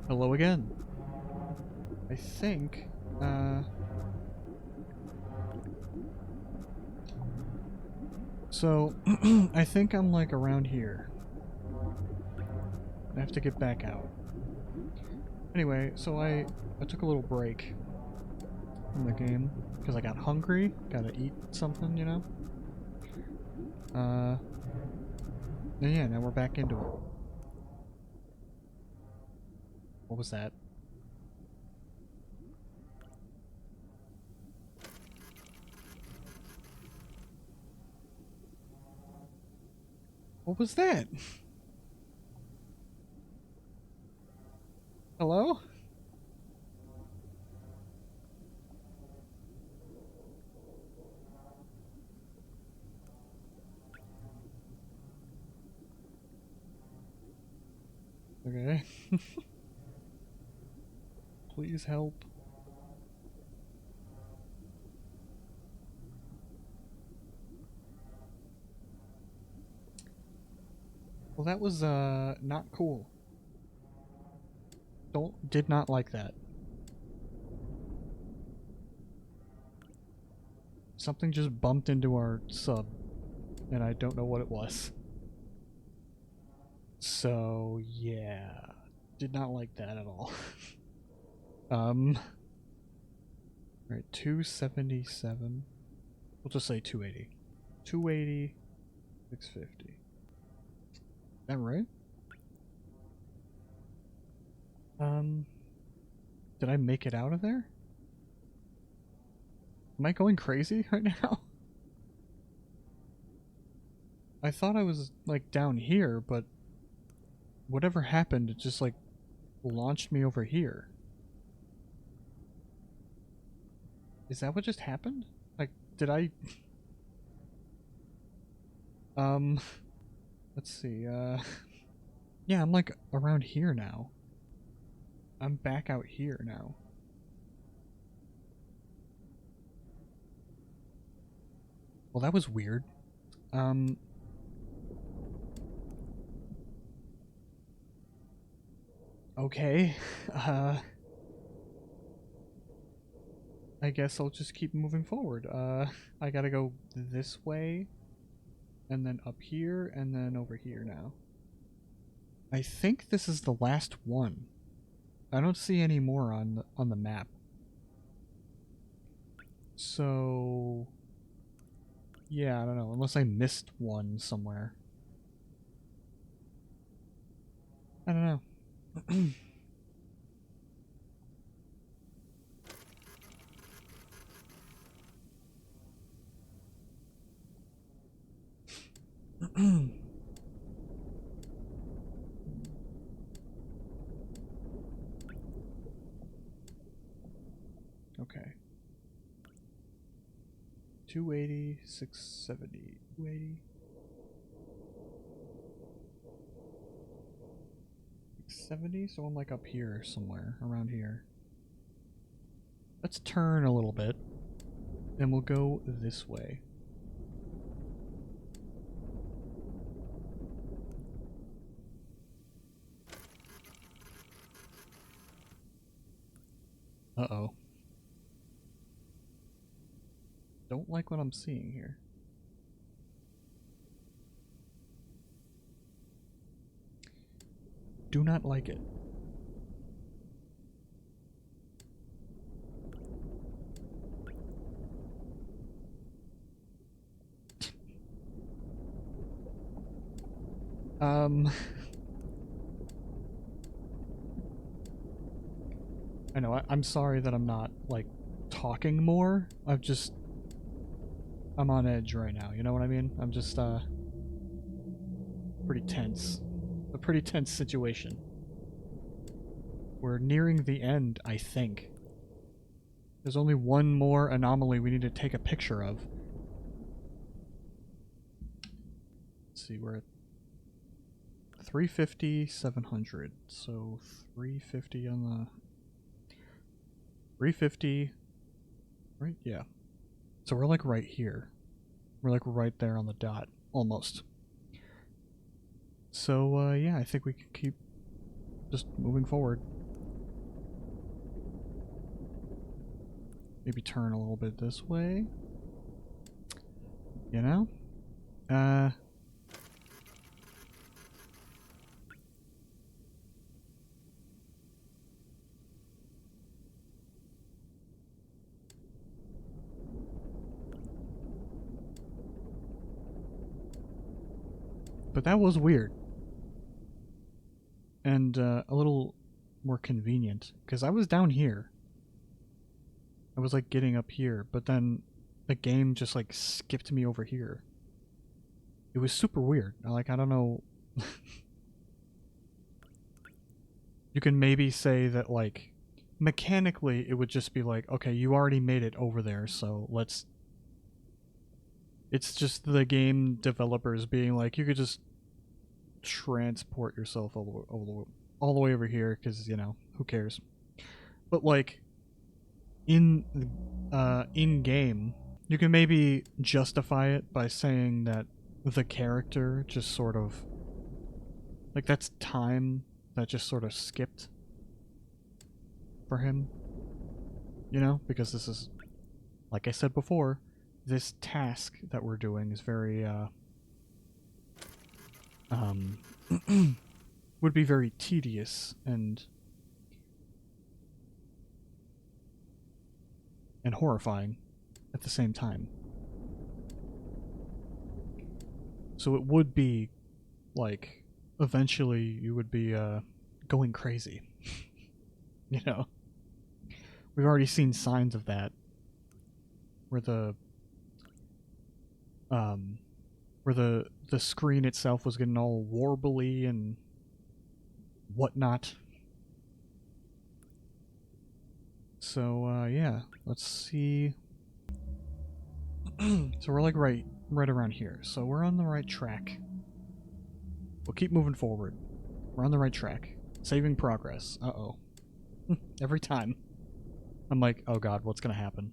Hello again. I think, so, I think I'm like around here. I have to get back out. Anyway, so I took a little break from the game because I got hungry. Gotta eat something, you know? And yeah, now we're back into it. What was that? What was that? Hello? Okay. Please help. Well, that was, not cool. Did not like that. Something just bumped into our sub, and I don't know what it was. So, yeah. Did not like that at all. Right, 277. We'll just say 280. 280, 650. Is that right? Did I make it out of there? Am I going crazy right now? I thought I was, like, down here, but whatever happened, it just, like, launched me over here. Is that what just happened? Like, did I... let's see, yeah, I'm, like, around here now. I'm back out here now. Well, that was weird. Okay. I guess I'll just keep moving forward. I gotta go this way, and then up here, and then over here now. I think this is the last one. I don't see any more on the map. So... yeah, I don't know, unless I missed one somewhere. I don't know. Okay. 280, 670, 280. 670, so I'm like up here somewhere, around here. Let's turn a little bit, and we'll go this way. Uh-oh. Don't like what I'm seeing here. Do not like it. I know, I'm sorry that I'm not, like, talking more. I'm on edge right now, you know what I mean? I'm just, pretty tense. A pretty tense situation. We're nearing the end, I think. There's only one more anomaly we need to take a picture of. Let's see, we're at 350, 700. So 350 on the... 350... Right? Yeah. So we're like right here. We're like right there on the dot. Almost. So, yeah, I think we can keep just moving forward. Maybe turn a little bit this way. You know? But that was weird. And a little more convenient. Because I was down here. I was like getting up here. But then the game just like skipped me over here. It was super weird. Like, I don't know. You can maybe say that like mechanically it would just be like, okay, you already made it over there, so let's... It's just the game developers being like, you could just transport yourself all the way over here, because, you know, who cares? But like, in game, you can maybe justify it by saying that the character just sort of... Like, that's time that just sort of skipped for him. You know? Because this is, like I said before, this task that we're doing is very, would be very tedious and horrifying at the same time. So it would be, like, eventually you would be, going crazy. You know? We've already seen signs of that. Where the screen itself was getting all warbly and whatnot. So, yeah, let's see. So we're like right around here. So we're on the right track. We'll keep moving forward. We're on the right track. Saving progress. Uh-oh. Every time. I'm like, oh god, what's gonna happen?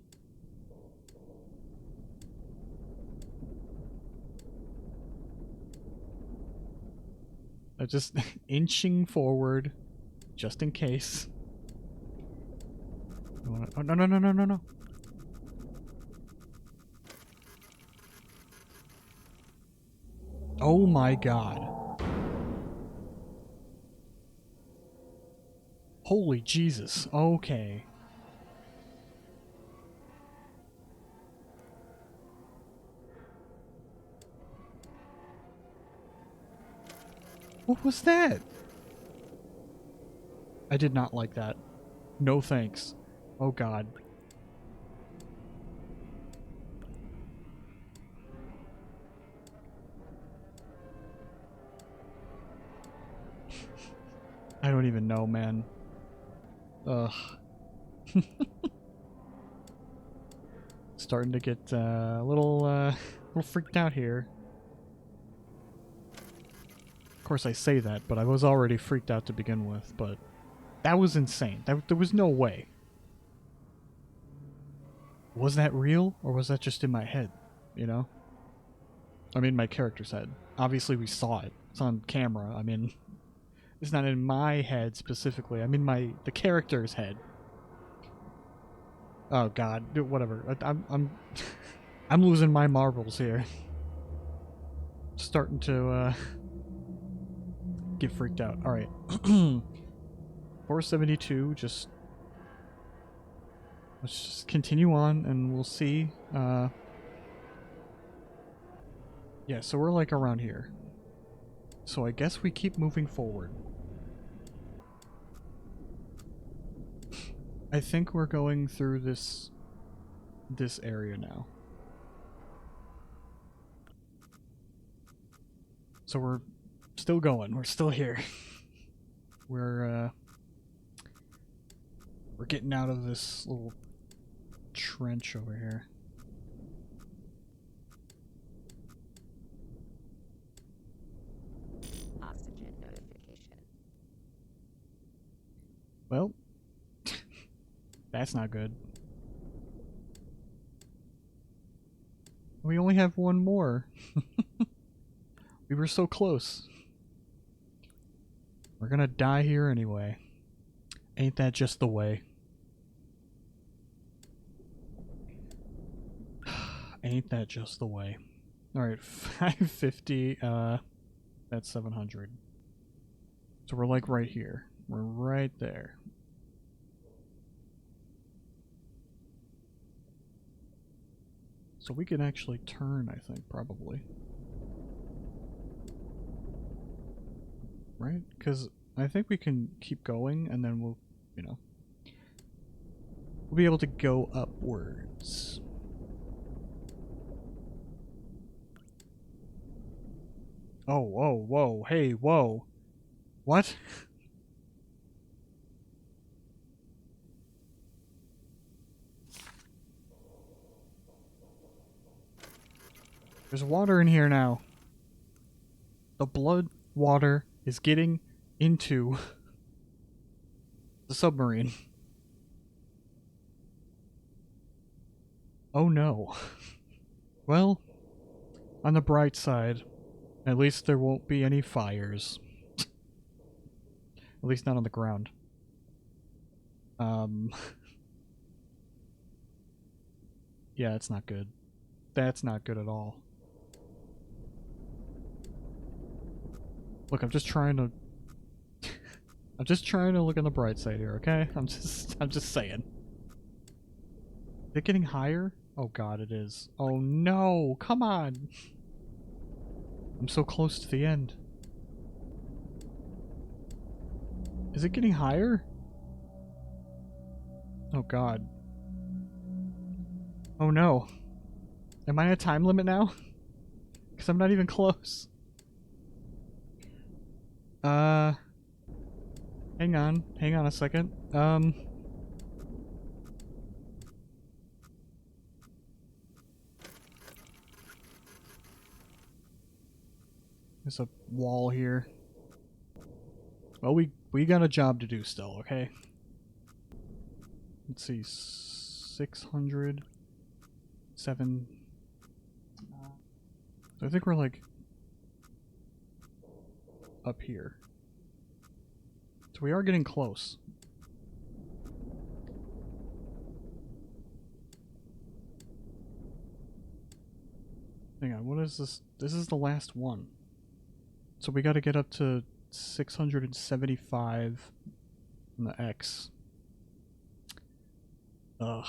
I'm just inching forward, just in case. Oh, no, no, no, no, no, no. Oh my god. Holy Jesus. Okay. What was that? I did not like that. No thanks. Oh god. I don't even know, man. Ugh. Starting to get a little freaked out here. Of course I say that, but I was already freaked out to begin with, but that was insane. There was no way. Was that real, or was that just in my head, you know? I mean, my character's head. Obviously we saw it. It's on camera. I mean, it's not in my head specifically. I mean the character's head. Oh god, whatever. I'm I'm losing my marbles here. Starting to get freaked out. All right. 472, let's just continue on and we'll see. Yeah, so we're like around here. So I guess we keep moving forward. I think we're going through this area now. So we're still going. We're still here. We're getting out of this little trench over here. Oxygen notification. Well, that's not good. We only have one more. We were so close. We're gonna die here anyway. Ain't that just the way? Ain't that just the way? Alright, 550, that's 700. So we're like right here. We're right there. So we can actually turn, I think, probably. Right? Because I think we can keep going and then we'll, you know, we'll be able to go upwards. Oh, whoa, whoa, hey, whoa. What? There's water in here now. The blood water is getting into the submarine. Oh no. Well, on the bright side, at least there won't be any fires. At least not on the ground. Yeah, it's not good. That's not good at all. Look, I'm just trying to I'm just trying to look on the bright side here, okay? I'm just saying. Is it getting higher? Oh god, it is. Oh no, come on. I'm so close to the end. Is it getting higher? Oh god. Oh no. Am I at time limit now? Because I'm not even close. Hang on a second. There's a wall here. Well, we got a job to do still, okay? Let's see, 600, 7. So I think we're like up here. So we are getting close. Hang on, what is this? This is the last one. So we gotta get up to 675 on the X. Ugh.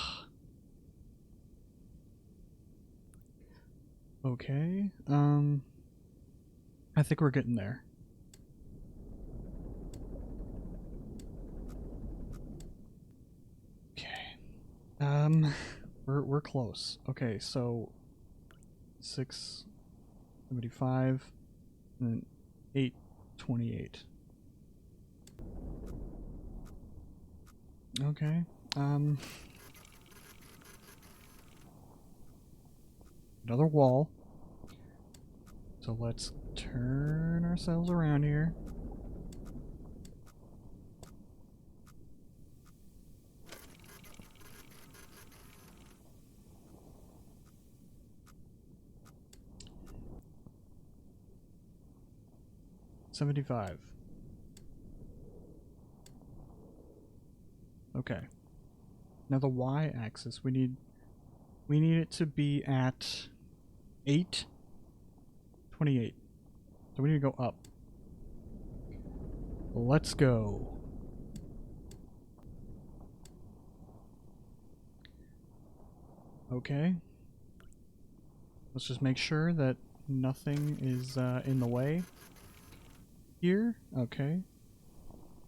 Okay, I think we're getting there. Okay. We're close. Okay, so 675 and then 828. Okay. Another wall. So let's turn ourselves around here. $75. Okay. Now the y-axis, we need it to be at 828. So we need to go up. Let's go. Okay. Let's just make sure that nothing is in the way here. Okay.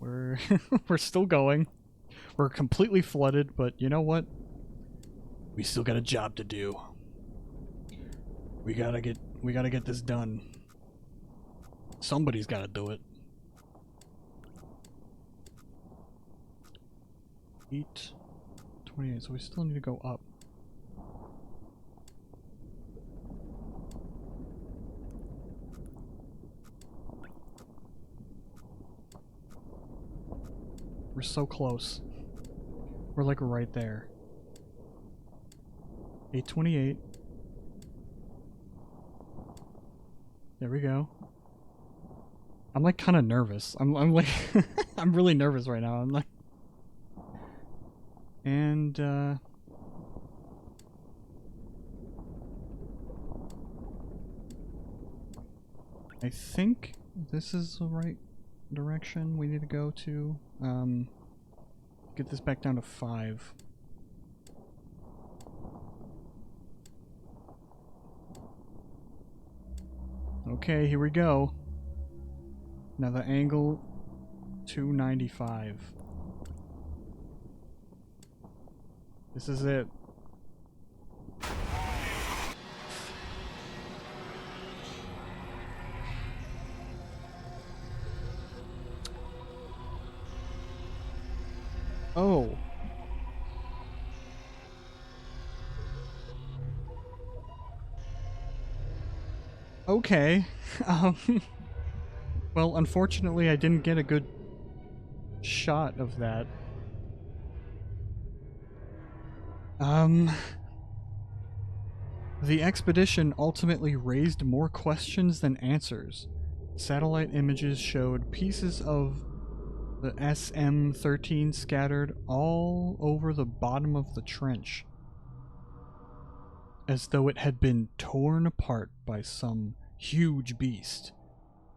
We're we're still going. We're completely flooded, but you know what? We still got a job to do. We gotta get this done. Somebody's gotta do it. 828, so we still need to go up. We're so close. We're like right there. 828. There we go. I'm like kind of nervous. I'm like I'm really nervous right now. I'm like, and I think this is the right direction we need to go to. Get this back down to 5. Okay, here we go. Now the angle 295. This is it. Oh. Okay. Well, unfortunately I didn't get a good shot of that. The expedition ultimately raised more questions than answers. Satellite images showed pieces of the SM-13 scattered all over the bottom of the trench, as though it had been torn apart by some huge beast.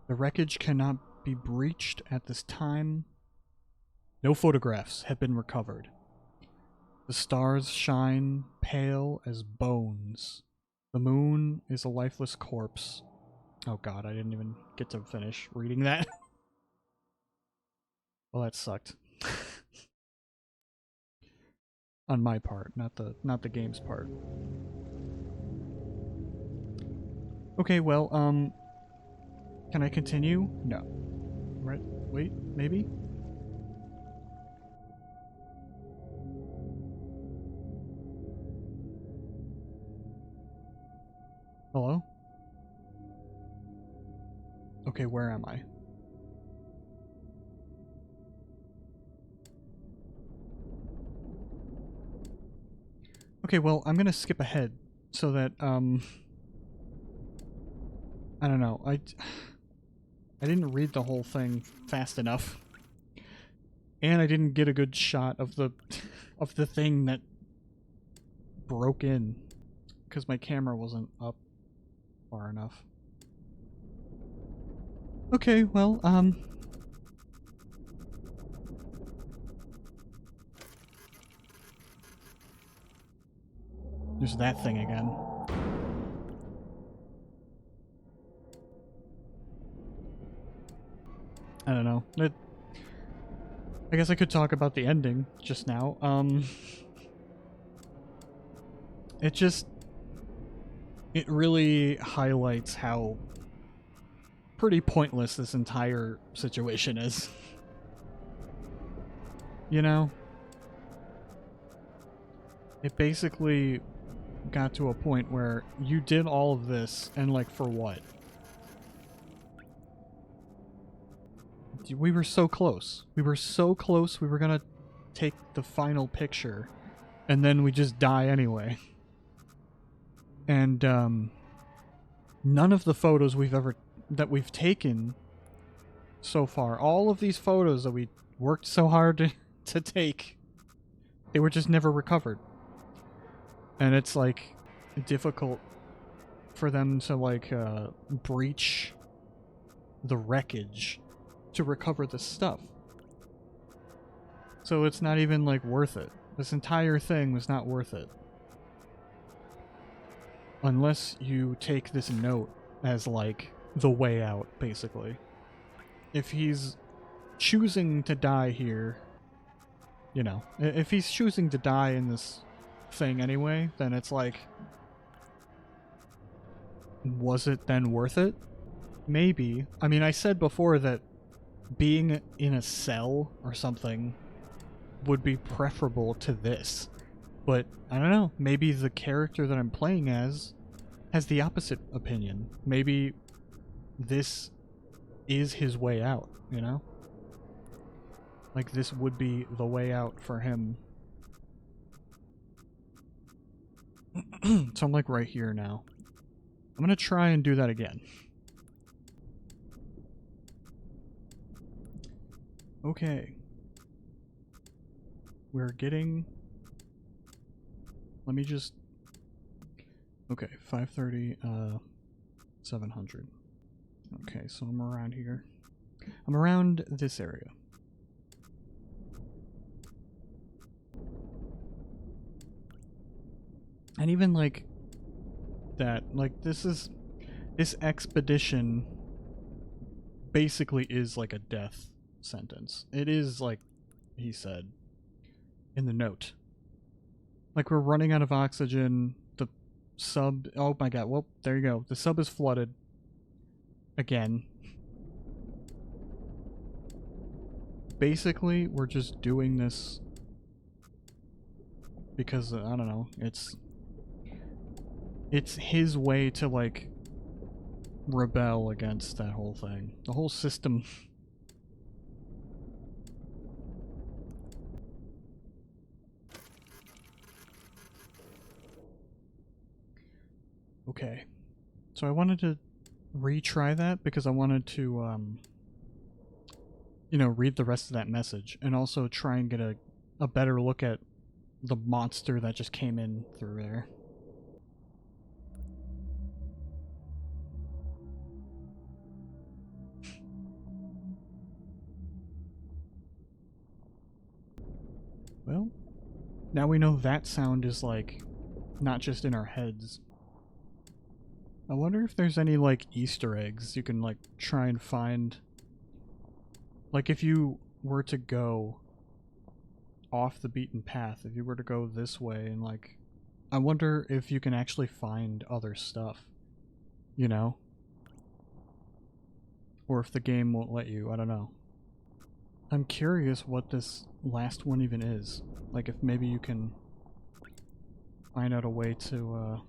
The wreckage cannot be breached at this time. No photographs have been recovered. The stars shine pale as bones. The moon is a lifeless corpse. Oh god, I didn't even get to finish reading that. Well, that sucked. On my part, not the game's part. Okay, well, can I continue? No. Right? Wait, maybe? Hello? Okay, where am I? Okay, well, I'm gonna skip ahead so that, I don't know, I didn't read the whole thing fast enough. And I didn't get a good shot of the of the thing that broke in because my camera wasn't up far enough. Okay, well, there's that thing again. I don't know. I guess I could talk about the ending just now. It really highlights how pretty pointless this entire situation is. You know? It basically got to a point where you did all of this, and like, for what? We were so close. We were so close, we were gonna take the final picture, and then we just die anyway. And, none of the photos that we've taken so far, all of these photos that we worked so hard to take, they were just never recovered. And it's, like, difficult for them to, like, breach the wreckage to recover the stuff. So it's not even, like, worth it. This entire thing was not worth it. Unless you take this note as, like, the way out, basically. If he's choosing to die here, you know, if he's choosing to die in this thing anyway, then it's like, was it then worth it? Maybe. I mean, I said before that being in a cell or something would be preferable to this. But, I don't know, maybe the character that I'm playing as has the opposite opinion. Maybe this is his way out, you know? Like, this would be the way out for him. So I'm, like, right here now. I'm gonna try and do that again. Okay. We're getting... Let me just... Okay, 530, 700. Okay, so I'm around here. I'm around this area. And even like that, like this expedition basically is like a death sentence. It is like he said in the note. Like we're running out of oxygen. The sub, oh my god, well, there you go. The sub is flooded again. Basically, we're just doing this because I don't know, it's his way to like rebel against that whole thing. The whole system. Okay. So I wanted to retry that because I wanted to you know, read the rest of that message and also try and get a better look at the monster that just came in through there. Well, now we know that sound is like not just in our heads. I wonder if there's any like Easter eggs you can like try and find. Like if you were to go off the beaten path, if you were to go this way and like, I wonder if you can actually find other stuff, you know? Or if the game won't let you, I don't know. I'm curious what this last one even is. Like if maybe you can find out a way to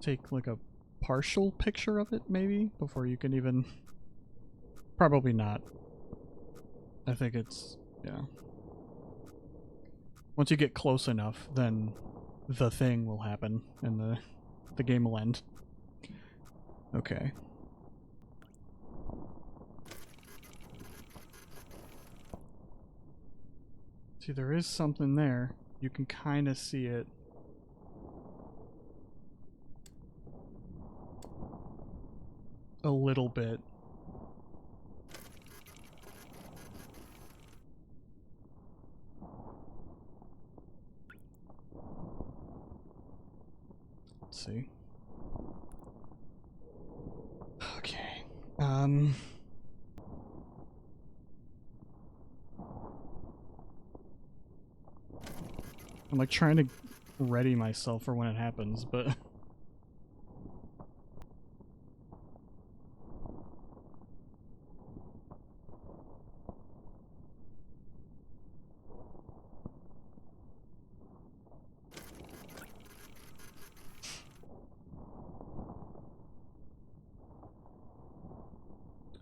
take like a partial picture of it maybe before you can even... Probably not. I think it's... yeah. Once you get close enough, then the thing will happen and the game will end. Okay. See, there is something there. You can kind of see it. A little bit. Let's see. Okay. I'm like trying to ready myself for when it happens, but...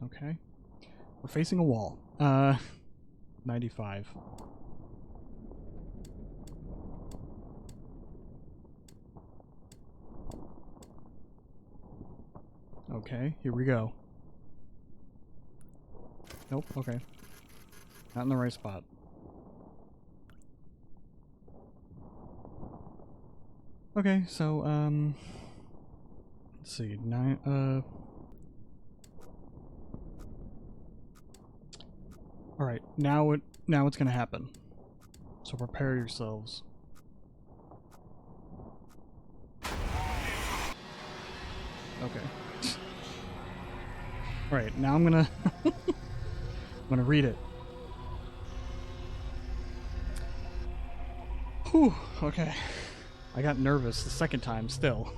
Okay. We're facing a wall. 95. Okay, here we go. Nope, okay. Not in the right spot. Okay, so, let's see, alright, now it's gonna happen. So prepare yourselves. Okay. Alright, now I'm gonna... I'm gonna read it. Whew, okay. I got nervous the second time still.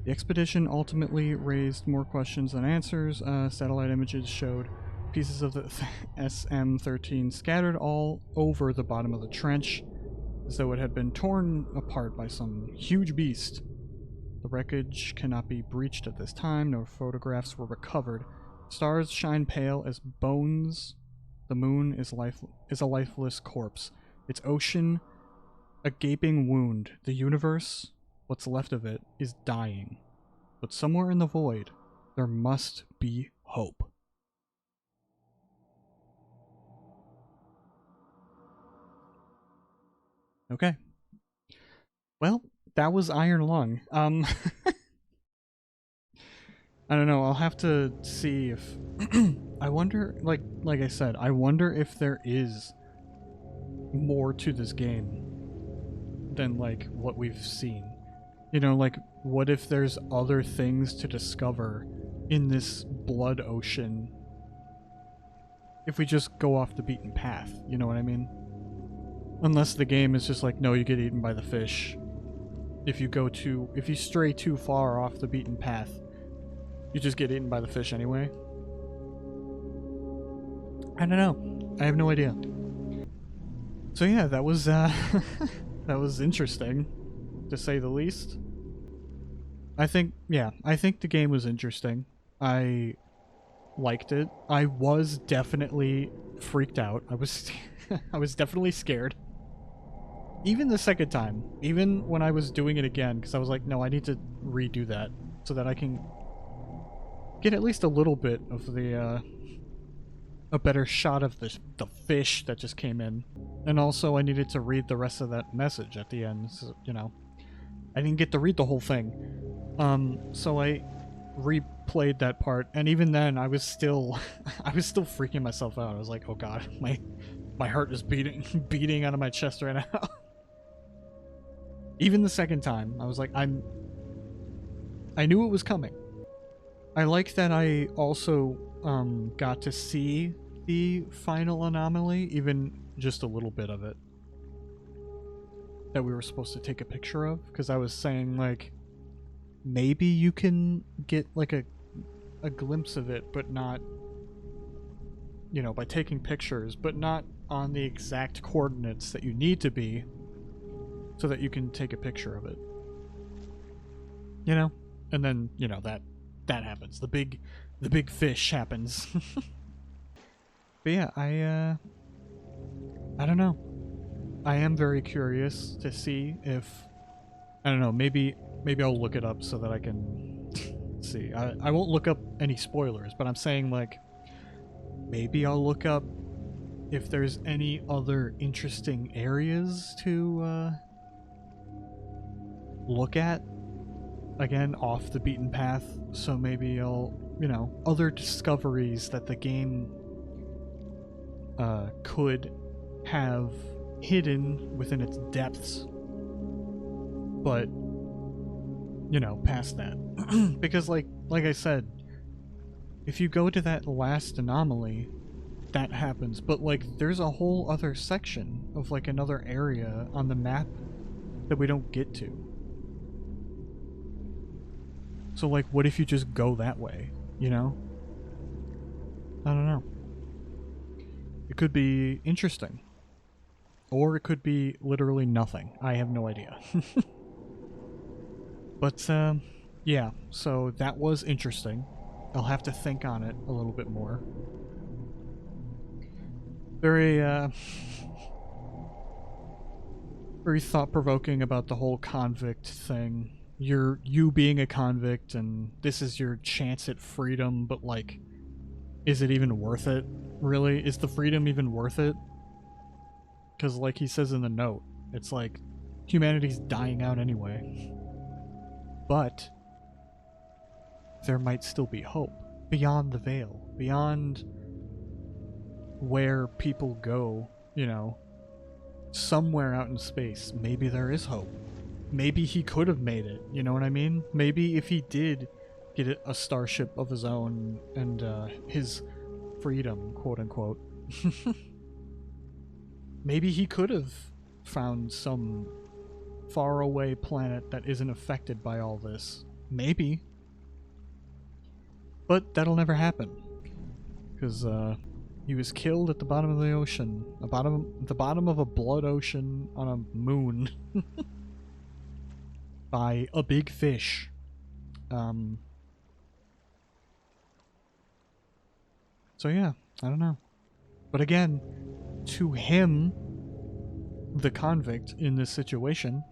The expedition ultimately raised more questions than answers. Satellite images showed pieces of the SM-13 scattered all over the bottom of the trench, as though it had been torn apart by some huge beast. The wreckage cannot be breached at this time. No photographs were recovered. Stars shine pale as bones. The moon is a lifeless corpse. Its ocean, a gaping wound. The universe, what's left of it, is dying. But somewhere in the void, there must be hope. Okay. Well, that was Iron Lung. I don't know. I'll have to see if I wonder like I said, I wonder if there is more to this game than like what we've seen. You know, like what if there's other things to discover in this blood ocean if we just go off the beaten path, you know what I mean? Unless the game is just like, no, you get eaten by the fish. If you stray too far off the beaten path, you just get eaten by the fish anyway. I don't know. I have no idea. So yeah, that was that was interesting, to say the least. I think the game was interesting. I liked it. I was definitely freaked out. I was I was definitely scared. Even the second time, even when I was doing it again, because I was like, no, I need to redo that so that I can get at least a little bit of the a better shot of the fish that just came in. And also I needed to read the rest of that message at the end, so, you know. I didn't get to read the whole thing. So I replayed that part, and even then I was still I was still freaking myself out. I was like, oh god, my heart is beating out of my chest right now. Even the second time, I was like, I knew it was coming. I like that I also got to see the final anomaly, even just a little bit of it, that we were supposed to take a picture of, because I was saying, like, maybe you can get, like, a glimpse of it, but not, you know, by taking pictures, but not on the exact coordinates that you need to be so that you can take a picture of it. You know? And then, you know, that happens. The big fish happens. But yeah, I don't know. I am very curious to see if, I don't know, maybe I'll look it up so that I can see. I won't look up any spoilers, but I'm saying, like, maybe I'll look up if there's any other interesting areas to look at, again, off the beaten path. So maybe I'll, you know, other discoveries that the game could have hidden within its depths, but, you know, past that. Because like I said, if you go to that last anomaly, that happens, but like there's a whole other section of like another area on the map that we don't get to. So like, what if you just go that way, you know? I don't know. It could be interesting. Or it could be literally nothing. I have no idea. But, yeah, so that was interesting. I'll have to think on it a little bit more. Very, very thought-provoking about the whole convict thing. You being a convict, and this is your chance at freedom, but, like, is it even worth it? Really? Is the freedom even worth it? Because, like he says in the note, it's like, humanity's dying out anyway. But there might still be hope beyond the veil, beyond where people go, you know, somewhere out in space. Maybe there is hope. Maybe he could have made it, you know what I mean? Maybe if he did get a starship of his own and his freedom, quote unquote, maybe he could have found some faraway planet that isn't affected by all this. Maybe. But that'll never happen. Because he was killed at the bottom of the ocean. The bottom of a blood ocean on a moon. By a big fish. So yeah, I don't know. But again, to him, the convict in this situation,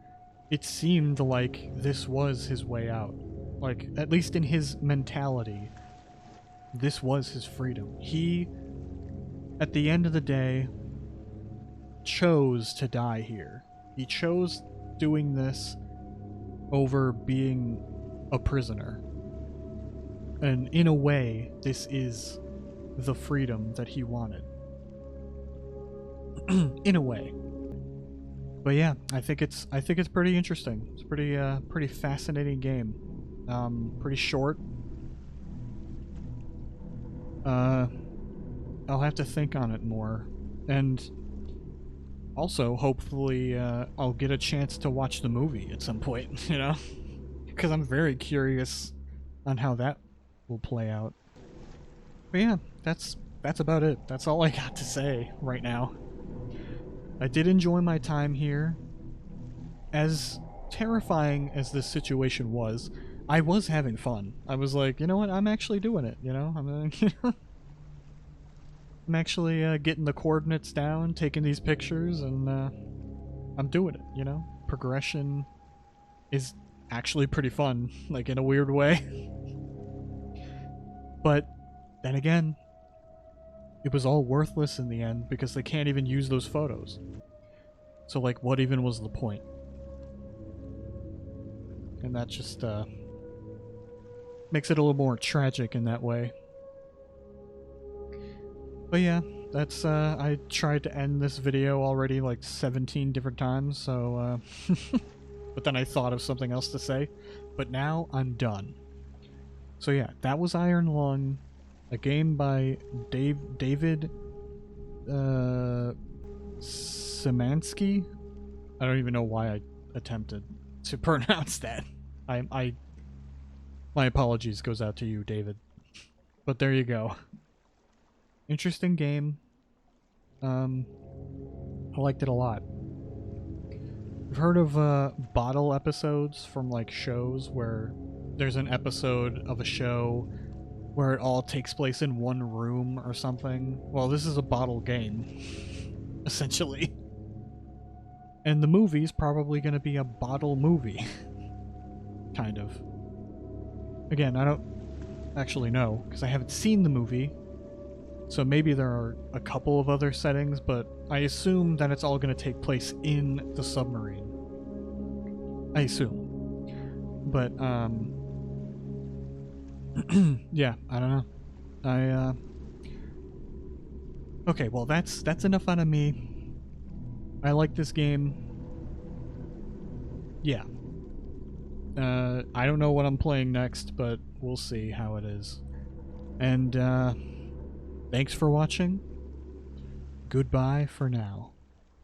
it seemed like this was his way out. Like, at least in his mentality, this was his freedom. He, at the end of the day, chose to die here. He chose doing this over being a prisoner. And in a way, this is the freedom that he wanted. In a way. But yeah, I think it's pretty interesting. It's pretty fascinating game. Pretty short. I'll have to think on it more. And also, hopefully, I'll get a chance to watch the movie at some point, you know? Because I'm very curious on how that will play out. But yeah, that's about it. That's all I got to say right now. I did enjoy my time here. As terrifying as this situation was, I was having fun. I was like, you know what? I'm actually doing it, you know? I'm actually getting the coordinates down, taking these pictures, and I'm doing it, you know? Progression is actually pretty fun, like in a weird way. But then again, it was all worthless in the end because they can't even use those photos. So like, what even was the point? And that just makes it a little more tragic in that way. But yeah, that's I tried to end this video already like 17 different times, so but then I thought of something else to say. But now I'm done. So yeah, that was Iron Lung, a game by David Szymanski. I don't even know why I attempted to pronounce that. My apologies goes out to you, David. But there you go. Interesting game. I liked it a lot. I've heard of bottle episodes from like shows where there's an episode of a show where it all takes place in one room or something. Well, this is a bottle game, essentially. And the movie's probably going to be a bottle movie. Kind of. Again, I don't actually know, because I haven't seen the movie. So maybe there are a couple of other settings, but I assume that it's all going to take place in the submarine. I assume. But, yeah, I don't know. Okay, well that's enough out of me. I like this game. Yeah. I don't know what I'm playing next, but we'll see how it is. And, thanks for watching. Goodbye for now.